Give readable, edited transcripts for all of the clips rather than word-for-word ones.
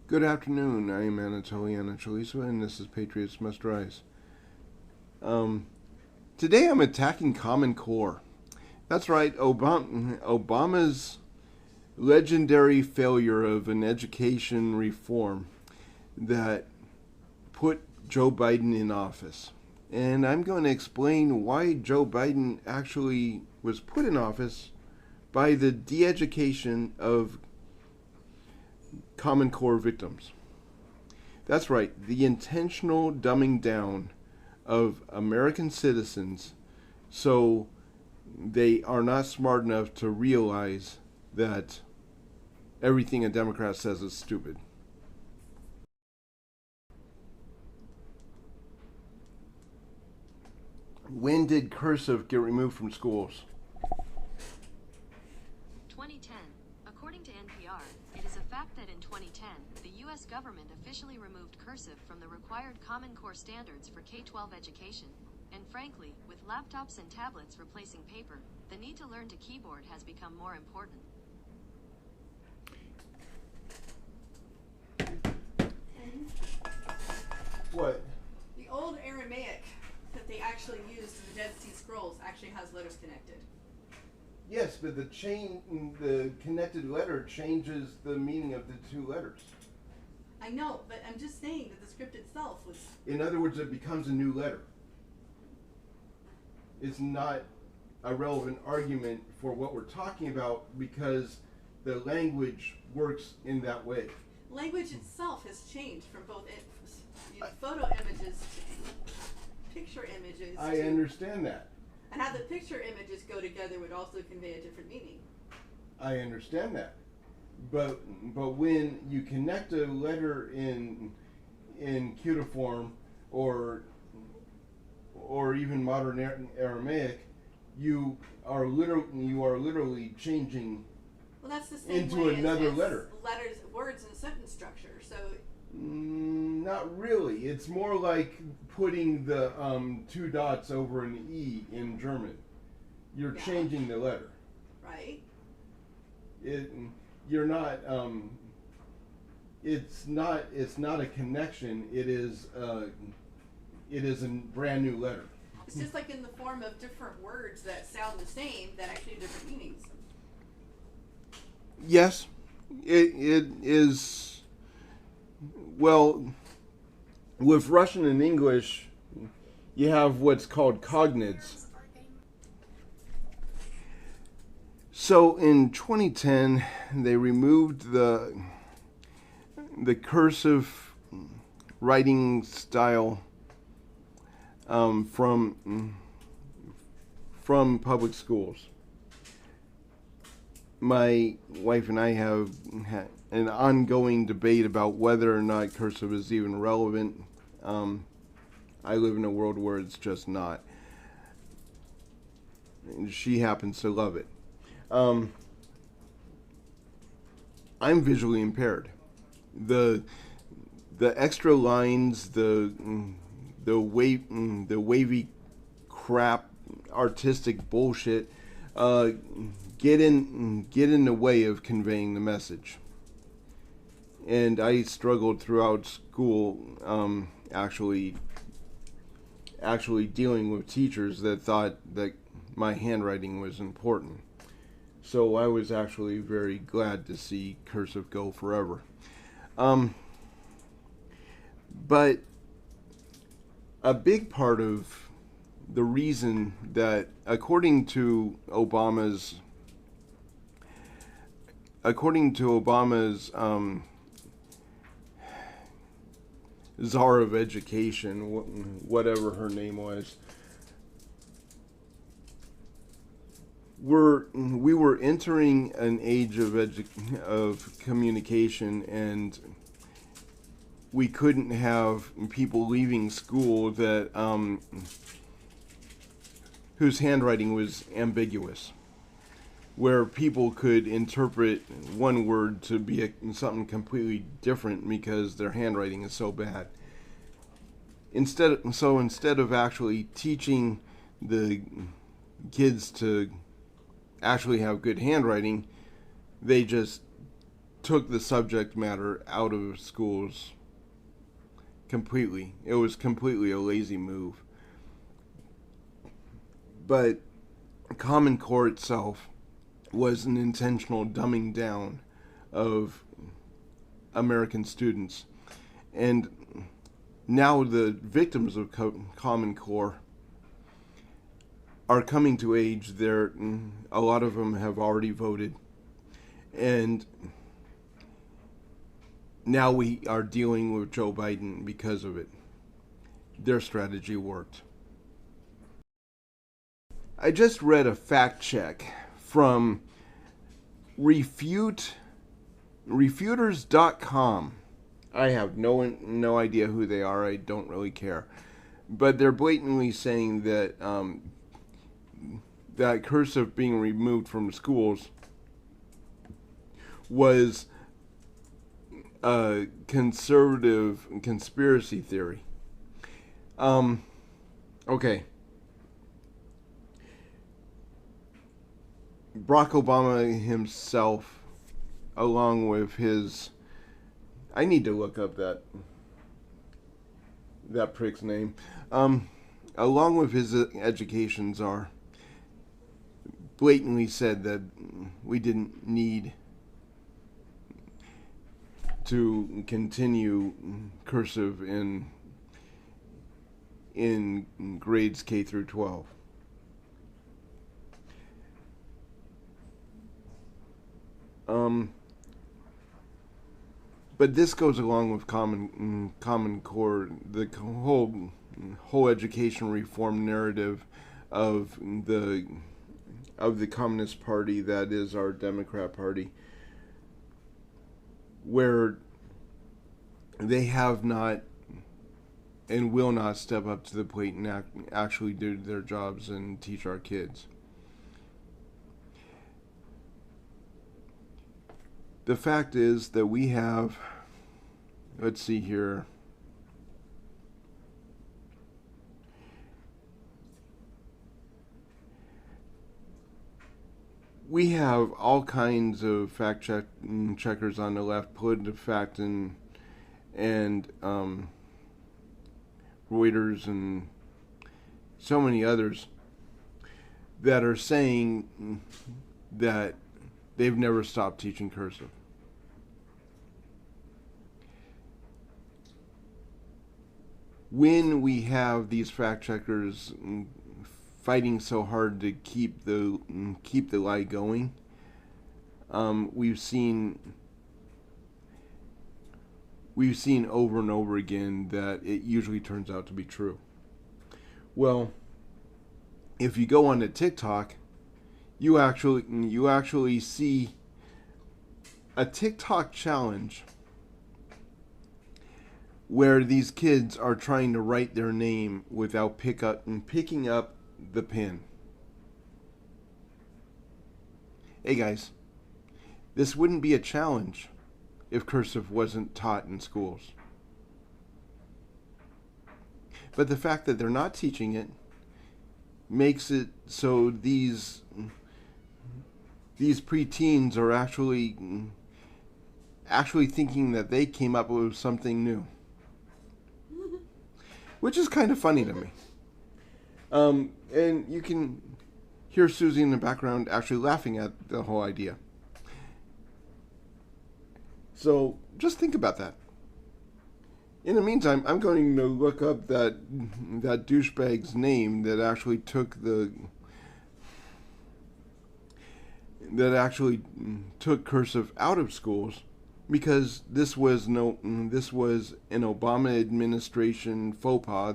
Good afternoon. I am Anatoliana Chaliswa, and this is Patriots Must Rise. Um, Today I'm attacking Common Core. That's right, Obama's legendary failure of an education reform that put Joe Biden in office. And I'm going to explain why Joe Biden actually was put in office by the de education of Common Core victims. That's right, the intentional dumbing down of American citizens so they are not smart enough to realize that everything a Democrat says is stupid. When did cursive get removed from schools? 2010. According to NPR, it is a fact that in 2010, the U.S. government officially removed cursive from the required Common Core standards for K-12 education. And frankly, with laptops and tablets replacing paper, the need to learn to keyboard has become more important. What? The old Aramaic that they actually used in the Dead Sea Scrolls actually has letters connected. Yes, but the connected letter changes the meaning of the two letters. I know, but I'm just saying that the script itself was... In other words, it becomes a new letter. It's not a relevant argument for what we're talking about because the language works in that way. Language itself has changed from both photo images to picture images. I understand that. And how the picture images go together would also convey a different meaning. I understand that. But when you connect a letter in cuneiform or even modern Aramaic, you are literally changing Well, that's the same into way another as letter. Letters, words, and sentence structure. So Not really. It's more like putting the two dots over an E in German. You're changing the letter. right? You're not. It's not a connection. It is a brand new letter. It's just like in the form of different words that sound the same that actually have different meanings. Yes, it is. Well, with Russian and English, you have what's called cognates. So in 2010, they removed the cursive writing style from public schools. My wife and I have had an ongoing debate about whether or not cursive is even relevant. I live in a world where it's just not. And she happens to love it. I'm visually impaired. The extra lines, the wavy crap, artistic bullshit, get in the way of conveying the message. And I struggled throughout school, actually dealing with teachers that thought that my handwriting was important. So I was actually very glad to see cursive go forever. But a big part of the reason that, according to Obama's czar of education, whatever her name was, we were entering an age of communication, and we couldn't have people leaving school that whose handwriting was ambiguous, where people could interpret one word to be something completely different because their handwriting is so bad. Instead of actually teaching the kids to actually have good handwriting, they just took the subject matter out of schools completely. It was completely a lazy move. But Common Core itself was an intentional dumbing down of American students. And now the victims of Common Core are coming to age. A lot of them have already voted. And now we are dealing with Joe Biden because of it. Their strategy worked. I just read a fact check from refuters.com. I have no idea who they are. I don't really care. But they're blatantly saying that that cursive being removed from schools was a conservative conspiracy theory. Okay. Barack Obama himself, along with his... I need to look up that prick's name. Along with his education czar, blatantly said that we didn't need to continue cursive in grades K through 12. But this goes along with Common Core, the whole education reform narrative of the Communist Party, that is our Democrat Party, where they have not and will not step up to the plate and actually do their jobs and teach our kids. The fact is that we have, let's see here, we have all kinds of checkers on the left, PolitiFact and Reuters and so many others that are saying that they've never stopped teaching cursive. When we have these fact checkers fighting so hard to keep the lie going, we've seen over and over again that it usually turns out to be true. Well, if you go on to TikTok, you actually see a TikTok challenge where these kids are trying to write their name without picking up the pen. Hey guys, this wouldn't be a challenge if cursive wasn't taught in schools. But the fact that they're not teaching it makes it so these preteens are actually thinking that they came up with something new, which is kind of funny to me. And you can hear Susie in the background actually laughing at the whole idea. So just think about that. In the meantime, I'm going to look up that douchebag's name that actually took cursive out of schools, because this was an Obama administration faux pas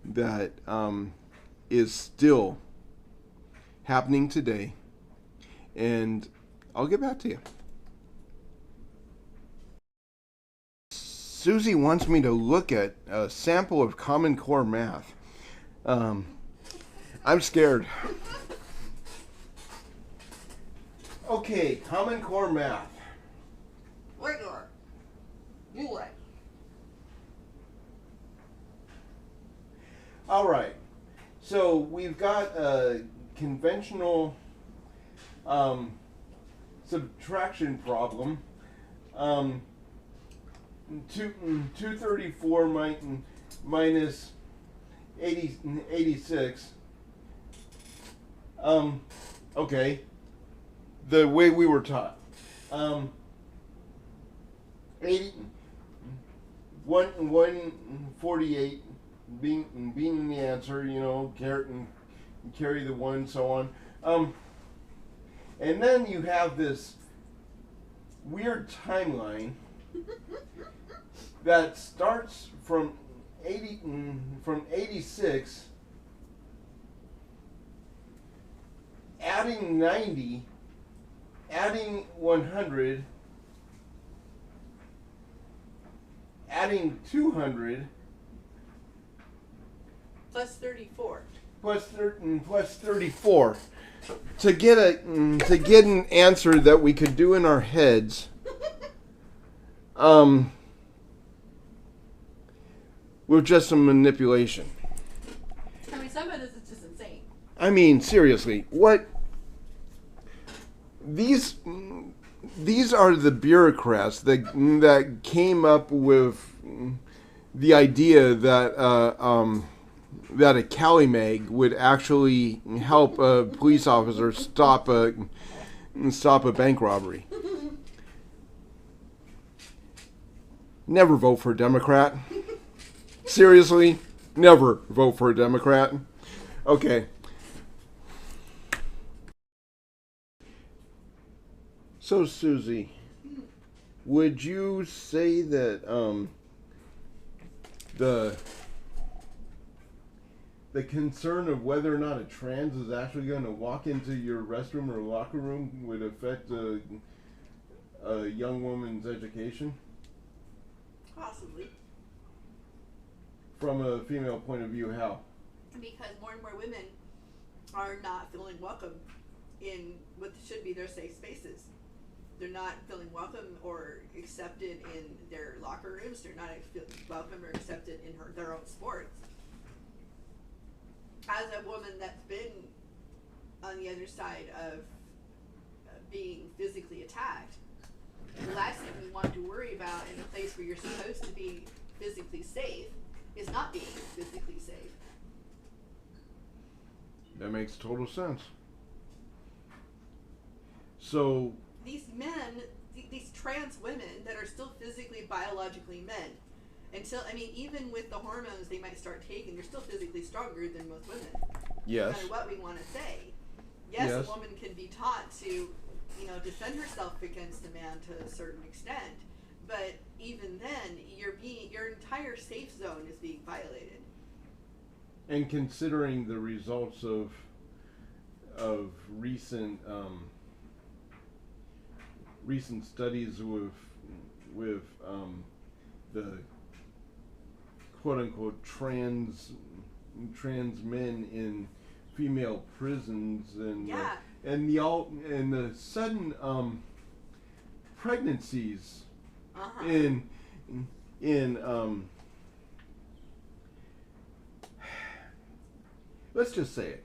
that is still happening today, and I'll get back to you. Susie wants me to look at a sample of Common Core math. I'm scared. Okay, Common Core math. Regular. You like. All right. So we've got a conventional subtraction problem 234 minus 86. Okay. The way we were taught. 148 being the answer, carry the one, so on. And then you have this weird timeline that starts from 86, adding 90, adding 100, adding 200, plus 34. Plus 34 to get an answer that we could do in our heads. With just some manipulation. I mean, some of this is just insane. I mean, seriously, what? These are the bureaucrats that came up with the idea that that a Cali mag would actually help a police officer stop a bank robbery. Never vote for a Democrat. Seriously, never vote for a Democrat. Okay. So, Susie, would you say that the concern of whether or not a trans is actually going to walk into your restroom or locker room would affect a young woman's education? Possibly. From a female point of view, how? Because more and more women are not feeling welcome in what should be their safe spaces. They're not feeling welcome or accepted in their locker rooms. They're not welcome or accepted in their own sports. As a woman that's been on the other side of being physically attacked, the last thing we want to worry about in a place where you're supposed to be physically safe is not being physically safe. That makes total sense. So these men, these trans women that are still physically, biologically men, even with the hormones they might start taking, they're still physically stronger than most women. Yes. No matter what we want to say. Yes, Yes. A woman can be taught to, defend herself against a man to a certain extent, but even then, your entire safe zone is being violated. And considering the results of recent studies with the quote unquote trans men in female prisons and Yeah. and the sudden pregnancies in let's just say it.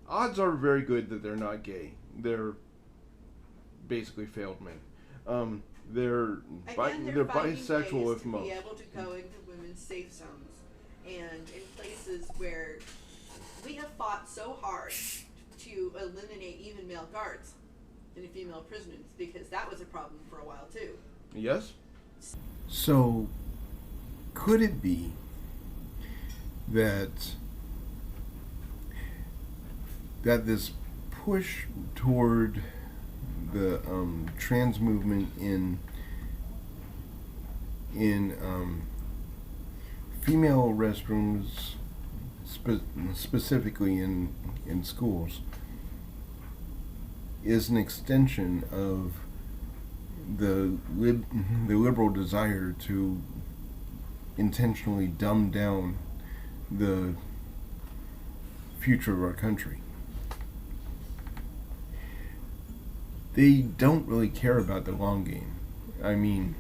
Odds are very good that they're not gay. They're basically failed men. They're bisexual if most. Be able to go into women's safe zones and in places where we have fought so hard to eliminate even male guards in female prisons because that was a problem for a while too. Yes. So, could it be that this push toward the trans movement in female restrooms, specifically in schools, is an extension of the liberal desire to intentionally dumb down the future of our country? They don't really care about the long game. I mean,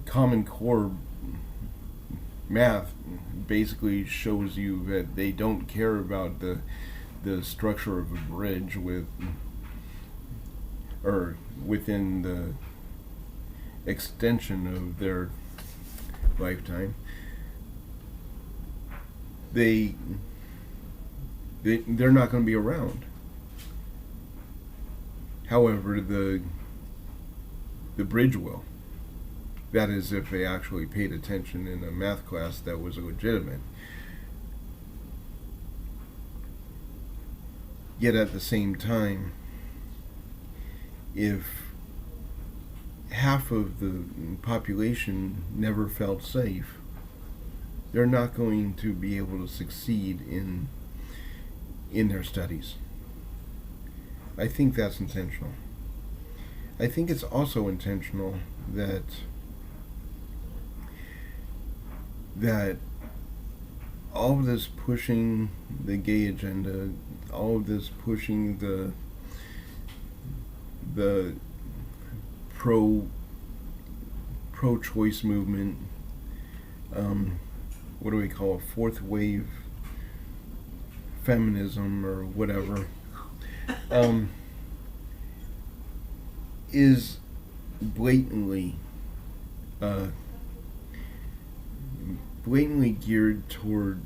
Common Core math basically shows you that they don't care about the structure of a bridge within extension of their lifetime, they're not going to be around. However, the bridge will. That is, if they actually paid attention in a math class that was legitimate. Yet at the same time, if half of the population never felt safe, they're not going to be able to succeed in their studies. I think that's intentional. I think it's also intentional that all of this pushing the gay agenda, all of this pushing the pro-choice movement, what do we call it, fourth wave feminism or whatever, is blatantly geared toward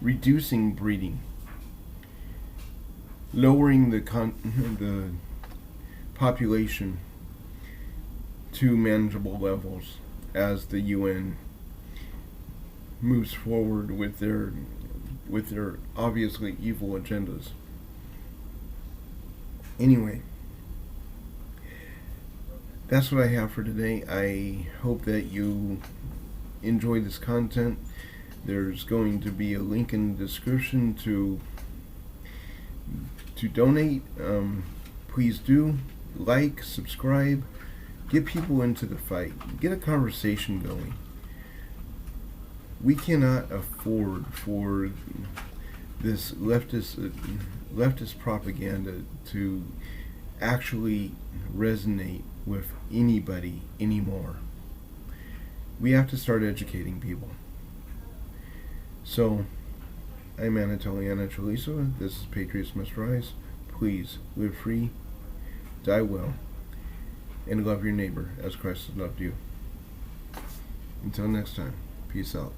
reducing breeding, lowering the population to manageable levels as the UN moves forward with their obviously evil agendas. Anyway, that's what I have for today. I hope that you enjoy this content. There's going to be a link in the description to donate. Please do like, subscribe, get people into the fight, get a conversation going. We cannot afford for this leftist propaganda to actually resonate with anybody anymore. We have to start educating people. So, I'm Anatoliana Chaliso. This is Patriots Must Rise. Please live free, die well, and love your neighbor as Christ has loved you. Until next time, peace out.